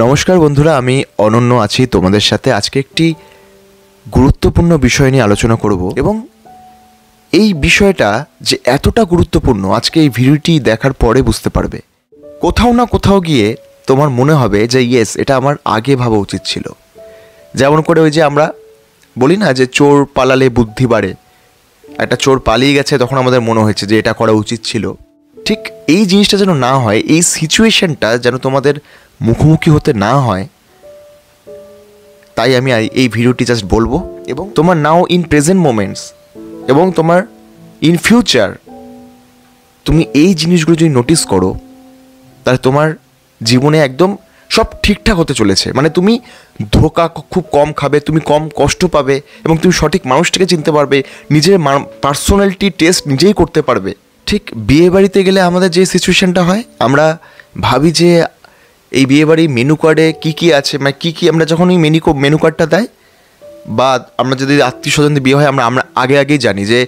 নমস্কার বন্ধুরা, আমি অনন্য আছি তোমাদের সাথে। আজকে একটি গুরুত্বপূর্ণ বিষয় নিয়ে আলোচনা করব এবং এই বিষয়টা যে এতটা গুরুত্বপূর্ণ আজকে এই ভিডিওটি দেখার পরে বুঝতে পারবে। কোথাও না কোথাও গিয়ে তোমার মনে হবে যে ইয়েস, এটা আমার আগে ভাবা উচিত ছিল। যেমন করে ওই যে আমরা বলি না যে চোর পালালে বুদ্ধি বাড়ে, একটা চোর পালিয়ে গেছে তখন আমাদের মনে হয়েছে যে এটা করা উচিত ছিল। ঠিক এই জিনিসটা যেন না হয়, এই সিচুয়েশনটা যেন তোমাদের মুখোমুখি হতে না হয়, তাই আমি এই ভিডিওটি জাস্ট বলবো। এবং তোমার নাও ইন প্রেজেন্ট মোমেন্টস এবং তোমার ইন ফিউচার তুমি এই জিনিসগুলো যদি নোটিস করো, তাহলে তোমার জীবনে একদম সব ঠিকঠাক হতে চলেছে। মানে তুমি ধোঁকা খুব কম খাবে, তুমি কম কষ্ট পাবে এবং তুমি সঠিক মানুষটাকে চিনতে পারবে, নিজের পার্সোনালিটি টেস্ট নিজেই করতে পারবে। ঠিক বিয়ে বাড়িতে গেলে আমাদের যে সিচুয়েশনটা হয়, আমরা ভাবি যে এই বিয়েবাড়ি মেনু কার্ডে কী কী আছে, মানে কী কী আমরা যখন ওই মেনু কার্ডটা দেয়, বা আমরা যদি আত্মীয় স্বজনদের বিয়ে হয় আমরা আগেই জানি যে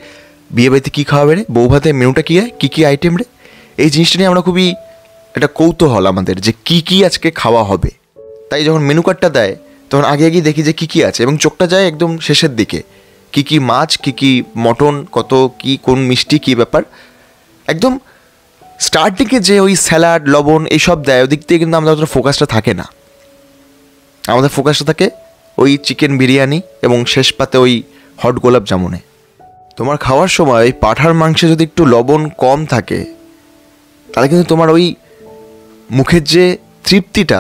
বিয়ে বাড়িতে কী খাওয়াবে রে, বউ ভাতের মেনুটা কী হয়, কী কী আইটেম রে। এই জিনিসটা নিয়ে আমরা খুবই একটা কৌতূহল আমাদের যে কী কী আজকে খাওয়া হবে। তাই যখন মেনু কার্ডটা দেয় তখন আগেই দেখি যে কী কী আছে এবং চোখটা যায় একদম শেষের দিকে, কী কী মাছ, কী কী মটন, কত কী কোন মিষ্টি কী ব্যাপার। একদম স্টার্টিংয়ে যে ওই স্যালাড লবণ এইসব দেয়, ওদিক থেকে কিন্তু আমাদের অতটা ফোকাসটা থাকে না। আমাদের ফোকাসটা থাকে ওই চিকেন বিরিয়ানি এবং শেষ পাতে ওই হট গোলাপ জামুনে। তোমার খাওয়ার সময় ওই পাঁঠার মাংসে যদি একটু লবণ কম থাকে, তাহলে কিন্তু তোমার ওই মুখের যে তৃপ্তিটা,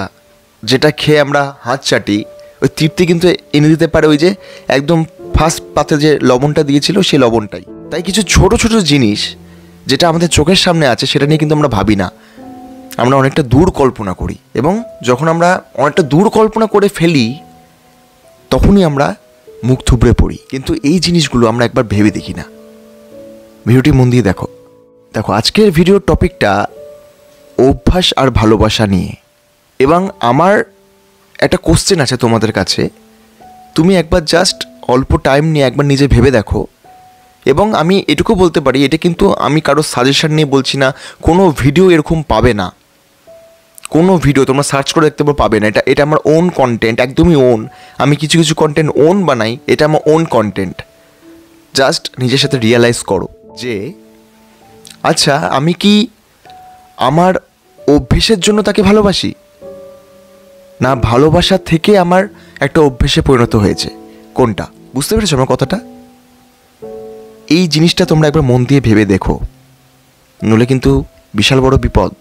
যেটা খেয়ে আমরা হাত চাটি, ওই তৃপ্তি কিন্তু এনে দিতে পারে ওই যে একদম ফার্স্ট পাতে যে লবণটা দিয়েছিল সেই লবণটাই। তাই কিছু ছোট ছোট জিনিস যেটা আমাদের চোখের সামনে আছে সেটা নিয়ে কিন্তু আমরা ভাবি না, আমরা অনেকটা দূর কল্পনা করি। এবং যখন আমরা অনেকটা দূর কল্পনা করে ফেলি তখনই আমরা মুখ থুবড়ে পড়ি। কিন্তু এই জিনিসগুলো আমরা একবার ভেবে দেখি না। ভিডিওটি মন দিয়ে দেখো। আজকের ভিডিওর টপিকটা অভ্যাস আর ভালোবাসা নিয়ে। এবং আমার একটা কোশ্চেন আছে তোমাদের কাছে, তুমি একবার জাস্ট অল্প টাইম নিয়ে একবার নিজে ভেবে দেখো। এবং আমি এটুকু বলতে পারি, এটা কিন্তু আমি কারোর সাজেশন নিয়ে বলছি না, কোনো ভিডিও এরকম পাবে না, কোনো ভিডিও তোমরা সার্চ করে দেখতে পাবে না। এটা আমার ওন কন্টেন্ট, একদমই ওন। আমি কিছু কিছু কন্টেন্ট ওন বানাই, এটা আমার ওন কন্টেন্ট। জাস্ট নিজের সাথে রিয়েলাইজ করো যে আচ্ছা, আমি কি আমার অভ্যেসের জন্য তাকে ভালোবাসি, না ভালোবাসা থেকে আমার একটা অভ্যেসে পরিণত হয়েছে, কোনটা? বুঝতে পেরেছো আমার কথাটা? এই জিনিসটা তোমরা একবার মন দিয়ে ভেবে দেখো, নইলে কিন্তু বিশাল বড় বিপদ।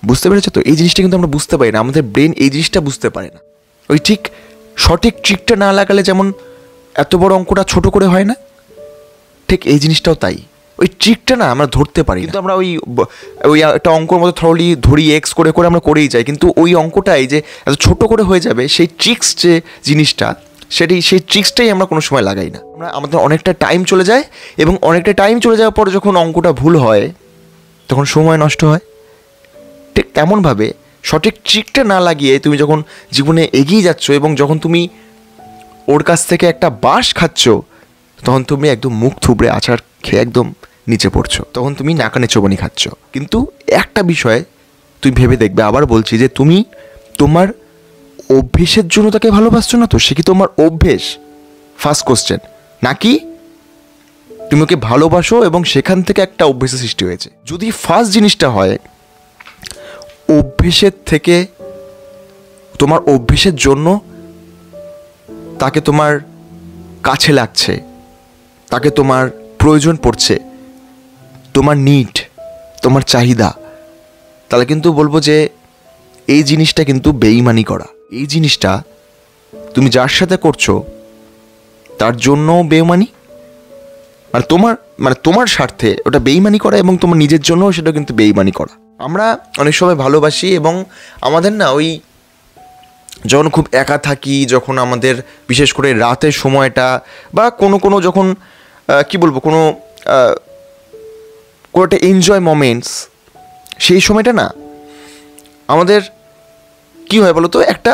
বুঝতে পেরেছো তো? এই জিনিসটা কিন্তু আমরা বুঝতে পারি না, আমাদের ব্রেন এই জিনিসটা বুঝতে পারে না। ওই ঠিক সঠিক ট্রিকটা না লাগালে যেমন এত বড় অঙ্কটা ছোট করে হয় না, ঠিক এই জিনিসটাও তাই। ওই ট্রিকটা না আমরা ধরতে পারি, কিন্তু আমরা ওই একটা অঙ্কর মতো ধরি এক্স করে করে আমরা করেই যাই। কিন্তু ওই অঙ্কটাই যে এত ছোট করে হয়ে যাবে, সেই ট্রিক্স যে জিনিসটা, সেই ট্রিক্সটাই আমরা কোনো সময় লাগাই না। আমাদের অনেকটা টাইম চলে যায় এবং অনেকটা টাইম চলে যাওয়ার পর যখন অঙ্কটা ভুল হয় তখন সময় নষ্ট হয়। ঠিক তেমনভাবে সঠিক ট্রিকটা না লাগিয়ে তুমি যখন জীবনে এগিয়ে যাচ্ছ এবং যখন তুমি ওর কাছ থেকে একটা বাঁশ খাচ্ছ, তখন তুমি একদম মুখ থুবড়ে আছাড় খেয়ে একদম নিচে পড়ছো, তখন তুমি নাকানে চোবানি খাচ্ছ। কিন্তু একটা বিষয় তুমি ভেবে দেখবে, আবার বলছি, যে তুমি তোমার অভ্যেসের জন্য তাকে ভালোবাসছো না তো? সে কি তোমার অভ্যেস? First question. নাকি তুমি ওকে ভালোবাসো এবং সেখান থেকে একটা অভ্যেসের সৃষ্টি হয়েছে? যদি ফার্স্ট জিনিসটা হয়, অভ্যেসের থেকে, তোমার অভ্যেসের জন্য তাকে তোমার কাছে লাগছে, তাকে তোমার প্রয়োজন পড়ছে, তোমার নিড, তোমার চাহিদা, তাহলে কিন্তু বলবো যে এই জিনিসটা কিন্তু বেইমানি করা। এই জিনিসটা তুমি যার সাথে করছো তার জন্যও বেইমানি, মানে তোমার স্বার্থে ওটা বেইমানি করা এবং তোমার নিজের জন্যও সেটা কিন্তু বেইমানি করা। আমরা অনেক সময় ভালোবাসি এবং আমাদের না ওই যখন খুব একা থাকি, যখন আমাদের বিশেষ করে রাতের সময়টা, বা কোনো যখন কি বলবো, কোনো একটা এনজয় মোমেন্টস, সেই সময়টা না আমাদের কি হয় বলো তো, একটা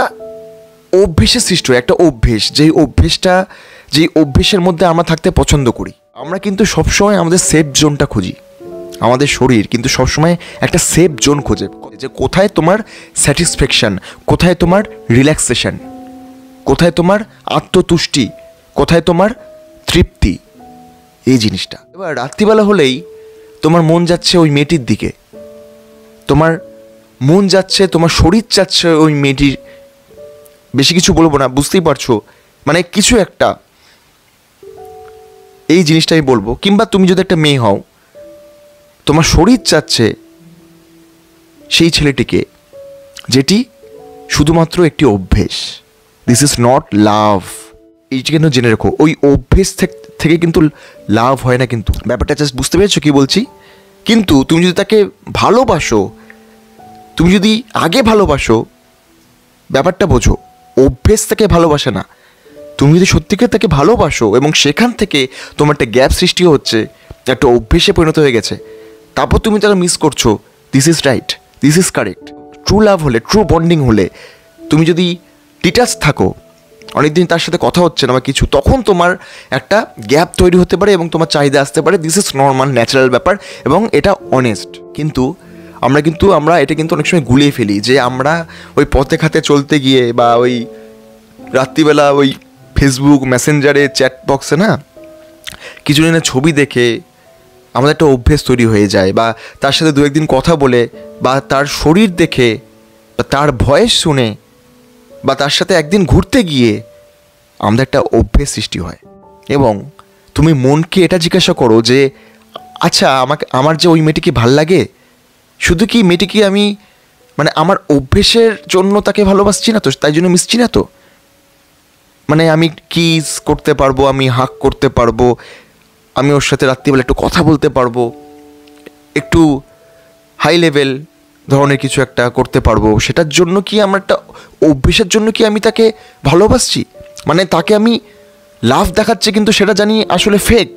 অভ্যেসের সৃষ্টি হয়। একটা অভ্যেস, যেই অভ্যেসের মধ্যে আমরা থাকতে পছন্দ করি। আমরা কিন্তু সবসময় আমাদের সেফ জোনটা খুঁজি, আমাদের শরীর কিন্তু সবসময় একটা সেফ জোন খোঁজে, যে কোথায় তোমার স্যাটিসফ্যাকশান, কোথায় তোমার রিল্যাক্সেশন, কোথায় তোমার আত্মতুষ্টি, কোথায় তোমার তৃপ্তি, এই জিনিসটা। এবার রাত্রিবেলা হলেই তোমার মন যাচ্ছে ওই মেয়েটির দিকে, তোমার মন যাচ্ছে, তোমার শরীর যাচ্ছে ওই মেয়েটির, বেশি কিছু বলবো না, বুঝতেই পারছো, মানে কিছু একটা, এই জিনিসটা আমি বলবো। কিংবা তুমি যদি একটা মেয়ে হও, তোমার শরীর চাচ্ছে সেই ছেলেটিকে, যেটি শুধুমাত্র একটি অভ্যেস। দিস ইজ নট লাভ। এইটি কিন্তু জেনে রেখো, ওই অভ্যেস থেকে কিন্তু লাভ হয় না। কিন্তু ব্যাপারটা জাস্ট বুঝতে পেরেছো কি বলছি? কিন্তু তুমি যদি তাকে ভালোবাসো, তুমি যদি আগে ভালোবাসো, ব্যাপারটা বোঝো, অভ্যেস থেকে ভালোবাসে না। তুমি যদি সত্যিকার তাকে ভালোবাসো এবং সেখান থেকে তোমার একটা গ্যাপ সৃষ্টি হচ্ছে, একটা অভ্যেসে পরিণত হয়ে গেছে, তারপর তুমি তারা মিস করছো, this is right, this is correct. True love হলে, ট্রু বন্ডিং হলে, তুমি যদি ডিটাচ থাকো, অনেকদিন তার সাথে কথা হচ্ছে না বা কিছু, তখন তোমার একটা গ্যাপ তৈরি হতে পারে এবং তোমার চাহিদা আসতে পারে। দিস ইজ নর্মাল, ন্যাচারাল ব্যাপার এবং এটা অনেস্ট। কিন্তু আমরা এটা কিন্তু অনেক সময় গুলিয়ে ফেলি, যে আমরা ওই পথে খাতে চলতে গিয়ে বা ওই রাত্রিবেলা ওই ফেসবুক মেসেঞ্জারে চ্যাট বক্সে না কিছু জনের ছবি দেখে আমাদের একটা অভ্যেস তৈরি হয়ে যায়, বা তার সাথে দু একদিন কথা বলে, বা তার শরীর দেখে, বা তার ভয়েস শুনে, বা তার সাথে একদিন ঘুরতে গিয়ে আমাদের একটা অভ্যেস সৃষ্টি হয়। এবং তুমি মনকে এটা জিজ্ঞাসা করো যে আচ্ছা, আমার যে ওই মেয়েটিকে ভাল লাগে, শুধু কি মেয়েটিকে আমি মানে আমার অভ্যেসের জন্য তাকে ভালোবাসছি না তো, তাই জন্য মিশছি না তো, মানে আমি কিস করতে পারবো, আমি হাক করতে পারবো, আমি ওর সাথে রাত্রিবেলা একটু কথা বলতে পারবো, একটু হাই লেভেল ধরনের কিছু একটা করতে পারবো, সেটার জন্য কি আমার একটা অভ্যেসের জন্য কি আমি তাকে ভালোবাসছি? মানে তাকে আমি লাভ দেখাচ্ছি, কিন্তু সেটা জানি আসলে ফেক।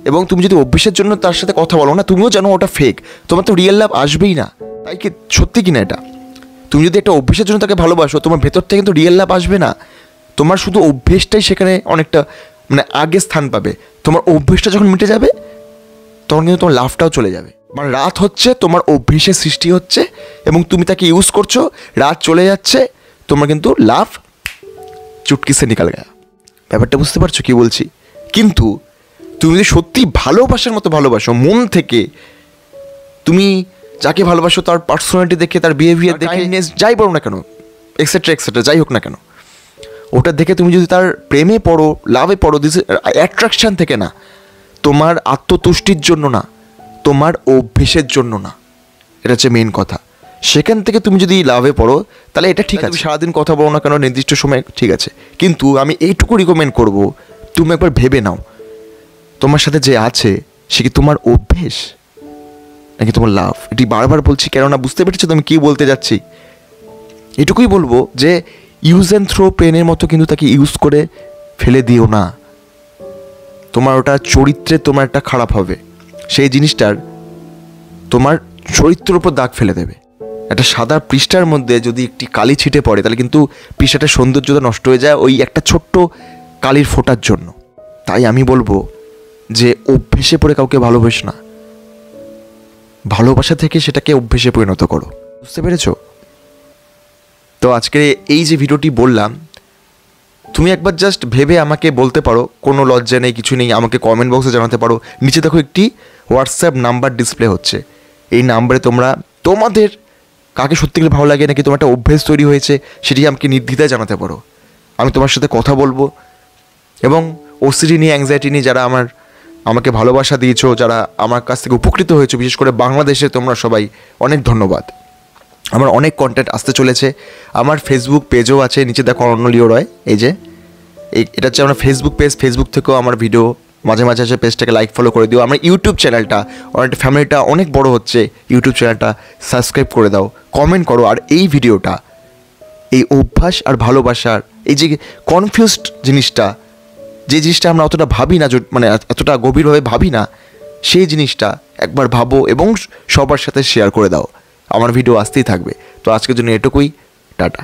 এবং তুমি যদি অভ্যেসের জন্য তার সাথে কথা বলো না, তুমিও জানো ওটা ফেক, তোমার তো রিয়েল লাভ আসবেই না। তাই কি সত্যি কিনা এটা? তুমি যদি একটা অভ্যেসের জন্য তাকে ভালোবাসো, তোমার ভেতর থেকে কিন্তু রিয়েল লাভ আসবে না। তোমার শুধু অভ্যেসটাই সেখানে অনেকটা মানে আগে স্থান পাবে। তোমার অভ্যেসটা যখন মিটে যাবে, তখন কিন্তু তোমার লাভটাও চলে যাবে। মানে রাত হচ্ছে, তোমার অভ্যেসের সৃষ্টি হচ্ছে এবং তুমি তাকে ইউজ করছো, রাত চলে যাচ্ছে, তোমার কিন্তু লাভ চুটকি সে নিকাল গয়া। ব্যাপারটা বুঝতে পারছো কি বলছি? কিন্তু তুমি যদি সত্যি ভালোবাসার মতো ভালোবাসো, মন থেকে, তুমি যাকে ভালোবাসো তার পার্সোনালিটি দেখে, তার বিহেভিয়ার দেখে, যাই বলো না কেন, এক্সেট্রা এক্সেট্রা, যাই হোক না কেন, ওটা দেখে তুমি যদি তার প্রেমে পড়ো, লাভে পড়ো, দিস অ্যাট্রাকশান থেকে না, তোমার আত্মতুষ্টির জন্য না, তোমার অভ্যেসের জন্য না, এটা হচ্ছে মেন কথা। সেখান থেকে তুমি যদি লাভে পড়ো, তাহলে এটা ঠিক আছে, সারাদিন কথা বলো না কেন, নির্দিষ্ট সময় ঠিক আছে। কিন্তু আমি এইটুকু রিকমেন্ড করবো, তুমি একবার ভেবে নাও, তোমার সাথে যে আছে সে কি তোমার অভ্যেস নাকি তোমার লাভ? এটি বারবার বলছি, কেননা বুঝতে পেরেছো তো আমি কী বলতে যাচ্ছি। এটুকুই বলবো যে ইউজ অ্যান্ড থ্রো পেনের মতো কিন্তু তাকে ইউজ করে ফেলে দিও না। তোমার ওটা চরিত্রে তোমার একটা খারাপ হবে, সেই জিনিসটার তোমার চরিত্রের উপর দাগ ফেলে দেবে। একটা সাদা পৃষ্ঠার মধ্যে যদি একটি কালি ছিটে পড়ে, তাহলে কিন্তু পৃষ্ঠাটার সৌন্দর্যতা নষ্ট হয়ে যায় ওই একটা ছোট্ট কালির ফোঁটার জন্য। তাই আমি বলবো যে অভ্যেসে পড়ে কাউকে ভালোবাসো না, ভালোবাসা থেকে সেটাকে অভ্যেসে পরিণত করো। বুঝতে পেরেছো? তো আজকে এই যে ভিডিওটি বললাম, তুমি একবার জাস্ট ভেবে আমাকে বলতে পারো, কোনো লজ্জা নেই, কিছু নেই, আমাকে কমেন্ট বক্সে জানাতে পারো। নিচে দেখো একটি হোয়াটসঅ্যাপ নাম্বার ডিসপ্লে হচ্ছে, এই নাম্বারে তোমরা তোমাদের কাকে সত্যিকার ভালো লাগে নাকি তোমার একটা অভ্যেস তৈরি হয়েছে, সেটি আমাকে নির্দ্বিধায় জানাতে পারো। আমি তোমার সাথে কথা বলবো। এবং ওসিডি নিয়ে, অ্যাংজাইটি নিয়ে যারা আমাকে ভালোবাসা দিয়েছো, যারা আমার কাছ থেকে উপকৃত হয়েছো, বিশেষ করে বাংলাদেশে তোমরা সবাই অনেক ধন্যবাদ। আমার অনেক কন্টেন্ট আসতে চলেছে। আমার ফেসবুক পেজও আছে, নিচে দেখো অনন্য লিও রয়, এই যে এটা হচ্ছে আমার ফেসবুক পেজ। ফেসবুক থেকেও আমার ভিডিও মাঝে মাঝে আছে, পেজটাকে লাইক ফলো করে দিও। আমার ইউটিউব চ্যানেলটা, অনেক ফ্যামিলিটা অনেক বড় হচ্ছে, ইউটিউব চ্যানেলটা সাবস্ক্রাইব করে দাও, কমেন্ট করো। আর এই ভিডিওটা, এই অভ্যাস আর ভালোবাসার এই যে কনফিউজড জিনিসটা, যে জিনিসটা আমরা অতটা ভাবি না, মানে এতটা গভীরভাবে ভাবি না, সেই জিনিসটা একবার ভাবো এবং সবার সাথে শেয়ার করে দাও। আমার ভিডিও আসতেই থাকবে। তো আজকের জন্য এটুকুই, টাটা।